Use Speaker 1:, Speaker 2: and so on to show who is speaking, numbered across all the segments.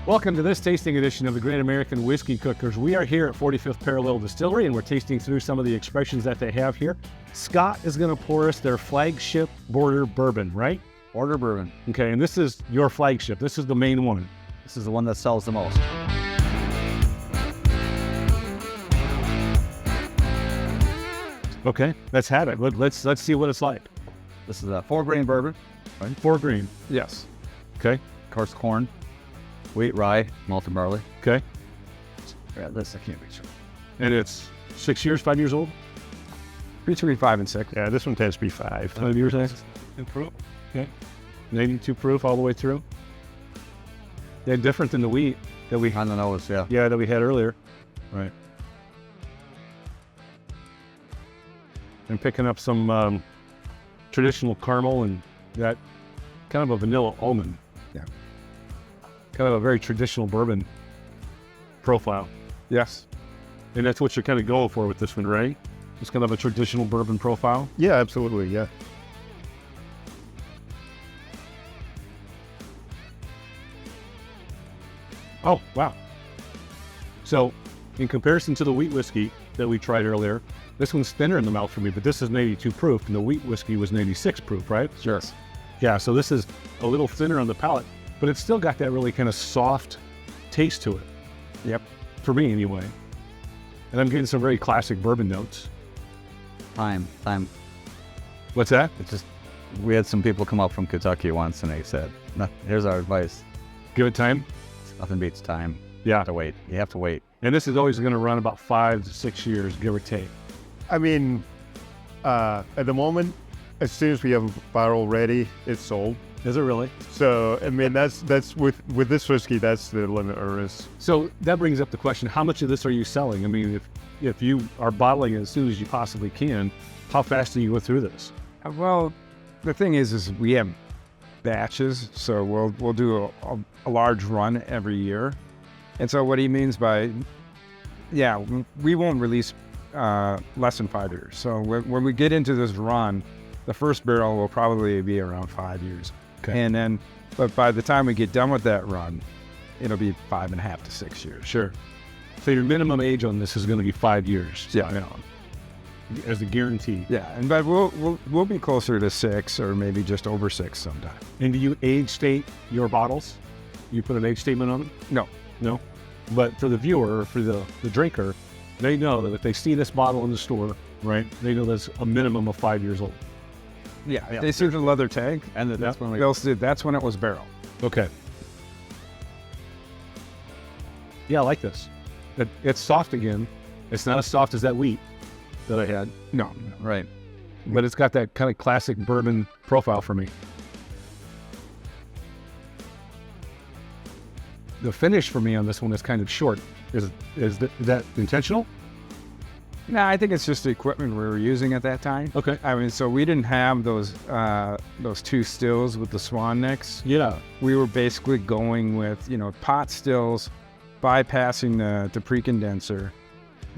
Speaker 1: Welcome to this tasting edition of the Great American Whiskey Cookers. We are here at 45th Parallel Distillery, and we're tasting through some of the expressions that they have here. Scott is going to pour us their flagship Border Bourbon, right?
Speaker 2: Border Bourbon.
Speaker 1: Okay, and this is your flagship. This is the main one.
Speaker 2: This is the one that sells the most.
Speaker 1: Okay, let's have it. Let's see what it's like.
Speaker 2: This is a 4-grain bourbon.
Speaker 1: Right? 4 grain.
Speaker 2: Yes.
Speaker 1: Okay.
Speaker 2: Coarse corn, wheat, rye, malted barley.
Speaker 1: Okay.
Speaker 2: Yeah, this I can't be sure.
Speaker 1: And it's 6 years, 5 years old?
Speaker 2: Between 5 and 6.
Speaker 3: Yeah, this one tends to be 5.
Speaker 1: 5 years old. Proof. Okay. 92 proof all the way through. Yeah, different than the wheat that we
Speaker 2: On the nose, yeah.
Speaker 1: that we had earlier. Right. And picking up some traditional caramel and that kind of a vanilla almond.
Speaker 2: Yeah.
Speaker 1: Kind of a very traditional bourbon profile.
Speaker 3: Yes.
Speaker 1: And that's what you're kind of going for with this one, right? It's kind of a traditional bourbon profile.
Speaker 3: Yeah, absolutely. Yeah.
Speaker 1: Oh, wow. So, in comparison to the wheat whiskey that we tried earlier, this one's thinner in the mouth for me, but this is 92 proof, and the wheat whiskey was 96 proof, right?
Speaker 2: Sure.
Speaker 1: Yeah, so this is a little thinner on the palate, but it's still got that really kind of soft taste to it.
Speaker 2: Yep.
Speaker 1: For me, anyway. And I'm getting some very classic bourbon notes.
Speaker 2: Time.
Speaker 1: What's that?
Speaker 2: It's just, we had some people come up from Kentucky once and they said, here's our advice.
Speaker 1: Give it time.
Speaker 2: Nothing beats time.
Speaker 1: Yeah.
Speaker 2: You have to wait. You have to wait.
Speaker 1: And this is always going to run about 5 to 6 years, give or take.
Speaker 3: I mean, at the moment, as soon as we have a barrel ready, it's sold.
Speaker 1: Is it really?
Speaker 3: So, I mean, that's with this whiskey, that's the limiter is.
Speaker 1: So that brings up the question, how much of this are you selling? I mean, if you are bottling it as soon as you possibly can, how fast do you go through this?
Speaker 4: Well, the thing is we have batches, so we'll do a large run every year. And so what he means by, we won't release less than 5 years. So when we get into this run, the first barrel will probably be around 5 years.
Speaker 1: Okay.
Speaker 4: And then, but by the time we get done with that run, it'll be 5.5 to 6 years.
Speaker 1: Sure. So your minimum age on this is going to be 5 years.
Speaker 4: Yeah.
Speaker 1: As a guarantee.
Speaker 4: Yeah, and but we'll be closer to 6 or maybe just over 6 sometime.
Speaker 1: And do you age state your bottles? You put an age statement on them? No. But for the viewer, or for the drinker, they know that if they see this bottle in the store, right, they know that's a minimum of 5 years old.
Speaker 4: Yeah. They see the leather tag, and that's when that's when it was barrel.
Speaker 1: Okay. Yeah, I like this. It's soft again. It's not as soft as that wheat that I had.
Speaker 4: No, right.
Speaker 1: But it's got that kind of classic bourbon profile for me. The finish for me on this one is kind of short. Is that intentional?
Speaker 4: No, I think it's just the equipment we were using at that time.
Speaker 1: Okay.
Speaker 4: I mean, so we didn't have those 2 stills with the swan necks.
Speaker 1: Yeah.
Speaker 4: We were basically going with, pot stills, bypassing the pre-condenser,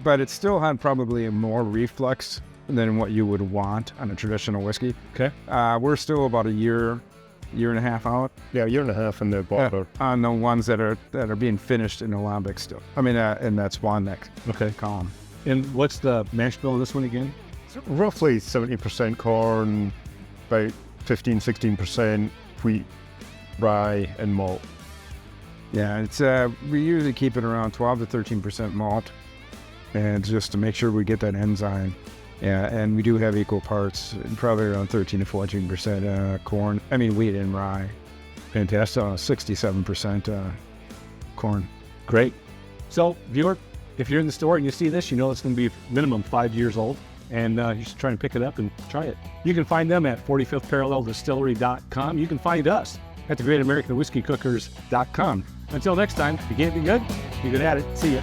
Speaker 4: but it still had probably a more reflux than what you would want on a traditional whiskey.
Speaker 1: Okay.
Speaker 4: We're still about a year and a half out.
Speaker 3: Yeah, a year and a half in the bottler.
Speaker 4: On the ones that are being finished in alembic still. I mean, in that swan neck column.
Speaker 1: And what's the mash bill on this one again?
Speaker 3: So roughly 70% corn, about 16% wheat, rye, and malt.
Speaker 4: Yeah, it's we usually keep it around 12 to 13% malt, and just to make sure we get that enzyme. Yeah, and we do have equal parts, probably around 13 to 14% wheat and rye.
Speaker 1: Fantastic.
Speaker 4: 67% corn.
Speaker 1: Great. So, viewer, if you're in the store and you see this, you know it's going to be minimum 5 years old, and you should try and pick it up and try it. You can find them at 45thParallelDistillery.com. You can find us at thegreatamericanwhiskeycookers.com. Until next time, if you can't be good, you can add it. See ya.